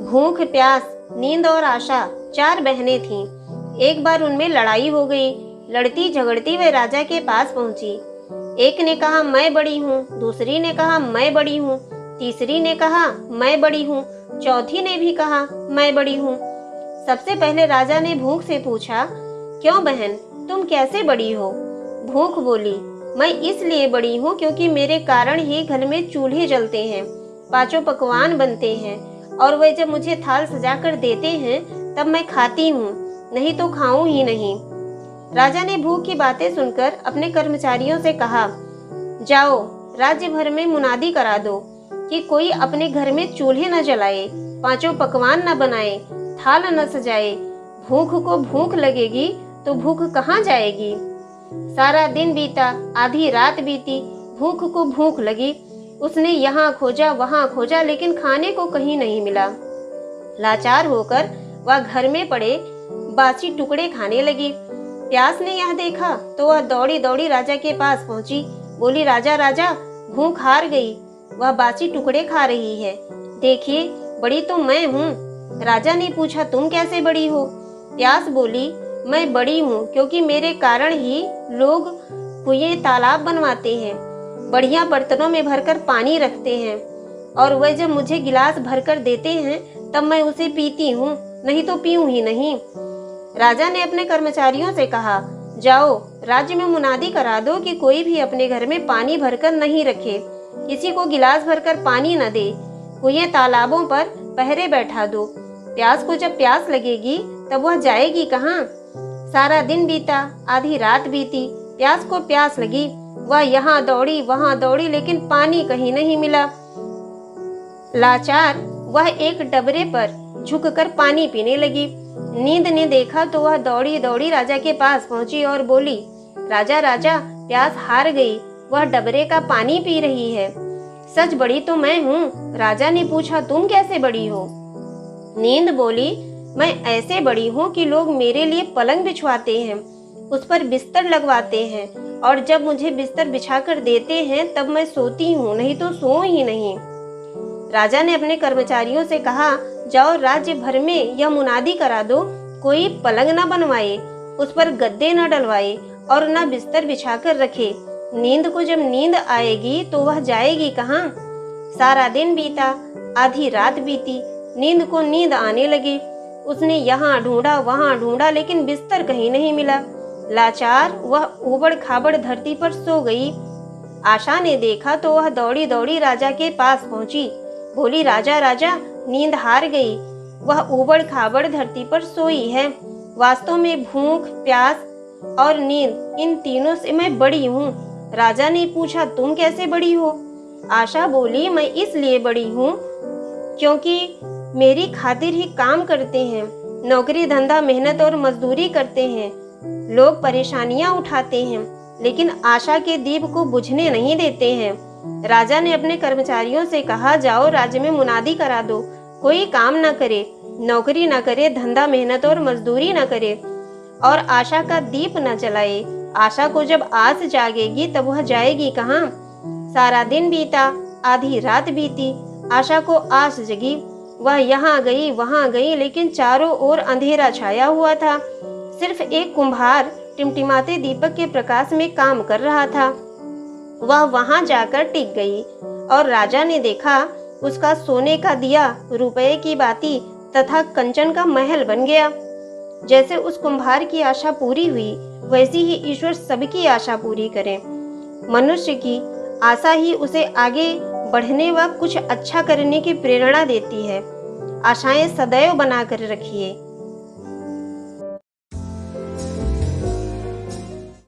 भूख, प्यास, नींद और आशा 4 बहनें थीं। एक बार उनमें लड़ाई हो गई। लड़ती झगड़ती वे राजा के पास पहुंची। एक ने कहा मैं बड़ी हूँ, दूसरी ने कहा मैं बड़ी हूँ, तीसरी ने कहा मैं बड़ी हूँ, चौथी ने भी कहा मैं बड़ी हूँ। सबसे पहले राजा ने भूख से पूछा, क्यों बहन, तुम कैसे बड़ी हो? भूख बोली, मैं इसलिए बड़ी हूँ क्योंकि मेरे कारण ही घर में चूल्हे जलते हैं, 5 पकवान बनते हैं, और वे जब मुझे थाल सजाकर देते हैं तब मैं खाती हूँ, नहीं तो खाऊं ही नहीं। राजा ने भूख की बातें सुनकर अपने कर्मचारियों से कहा, जाओ राज्य भर में मुनादी करा दो कि कोई अपने घर में चूल्हे न जलाए, 5 पकवान न बनाए, थाल न सजाए। भूख को भूख लगेगी तो भूख कहाँ जाएगी? सारा दिन बीता, आधी रात बीती, भूख को भूख लगी। उसने यहाँ खोजा वहाँ खोजा, लेकिन खाने को कहीं नहीं मिला। लाचार होकर वह घर में पड़े बासी टुकड़े खाने लगी। प्यास ने यह देखा तो वह दौड़ी दौड़ी राजा के पास पहुंची। बोली, राजा राजा, भूख हार गई, वह बासी टुकड़े खा रही है, देखिए बड़ी तो मैं हूँ। राजा ने पूछा, तुम कैसे बड़ी हो? प्यास बोली, मैं बड़ी हूँ क्योंकि मेरे कारण ही लोग कुएं तालाब बनवाते हैं, बढ़िया बर्तनों में भरकर पानी रखते हैं, और वह जब मुझे गिलास भरकर देते हैं तब मैं उसे पीती हूँ, नहीं तो पीऊँ ही नहीं। राजा ने अपने कर्मचारियों से कहा, जाओ राज्य में मुनादी करा दो कि कोई भी अपने घर में पानी भरकर नहीं रखे, किसी को गिलास भरकर पानी न दे, कुएं तालाबों पर पहरे बैठा दो। प्यास को जब प्यास लगेगी तब वह जाएगी कहाँ? सारा दिन बीता, आधी रात बीती, प्यास को प्यास लगी, वह यहाँ दौड़ी वहाँ दौड़ी, लेकिन पानी कहीं नहीं मिला। लाचार वह एक डबरे पर झुककर पानी पीने लगी। नींद ने देखा तो वह दौड़ी दौड़ी राजा के पास पहुंची और बोली, राजा राजा, प्यास हार गई, वह डबरे का पानी पी रही है। सच बड़ी तो मैं हूँ। राजा ने पूछा, तुम कैसे बड़ी हो? नींद बोली, मैं ऐसे बड़ी हूँ कि लोग मेरे लिए पलंग बिछवाते हैं, उस पर बिस्तर लगवाते हैं, और जब मुझे बिस्तर बिछाकर देते हैं तब मैं सोती हूँ, नहीं तो सोऊं ही नहीं। राजा ने अपने कर्मचारियों से कहा, जाओ राज्य भर में यह मुनादी करा दो, कोई पलंग न बनवाए, उस पर गद्दे न डलवाए और न बिस्तर बिछाकर रखे। नींद को जब नींद आएगी तो वह जाएगी कहाँ? सारा दिन बीता, आधी रात बीती, नींद को नींद आने लगी। उसने यहाँ ढूंढा वहाँ ढूंढा, लेकिन बिस्तर कहीं नहीं मिला। लाचार वह ऊबड़ खाबड़ धरती पर सो गई। आशा ने देखा तो वह दौड़ी दौड़ी राजा के पास पहुंची। बोली, राजा राजा, नींद हार गई, वह ऊबड़ खाबड़ धरती पर सोई है। वास्तव में भूख, प्यास और नींद, इन तीनों से मैं बड़ी हूँ। राजा ने पूछा, तुम कैसे बड़ी हो? आशा बोली, मैं इसलिए बड़ी हूँ क्योंकि मेरी खातिर ही काम करते हैं, नौकरी धंधा मेहनत और मजदूरी करते हैं, लोग परेशानियां उठाते हैं, लेकिन आशा के दीप को बुझने नहीं देते हैं। राजा ने अपने कर्मचारियों से कहा, जाओ राज्य में मुनादी करा दो, कोई काम न करे, नौकरी न करे, धंधा मेहनत और मजदूरी न करे, और आशा का दीप न जलाए। आशा को जब आस जागेगी तब वह जाएगी कहाँ? सारा दिन बीता, आधी रात बीती, आशा को आस जगी। वह यहाँ गई वहाँ गई, लेकिन चारों ओर अंधेरा छाया हुआ था। सिर्फ एक कुम्हार टिमटिमाते दीपक के प्रकाश में काम कर रहा था। वह वहां जाकर टिक गई और राजा ने देखा उसका सोने का दिया, रुपए की बाती तथा कंचन का महल बन गया। जैसे उस कुम्हार की आशा पूरी हुई, वैसी ही ईश्वर सबकी आशा पूरी करे। मनुष्य की आशा ही उसे आगे बढ़ने व कुछ अच्छा करने की प्रेरणा देती है। आशाएं सदैव बनाकर रखिए।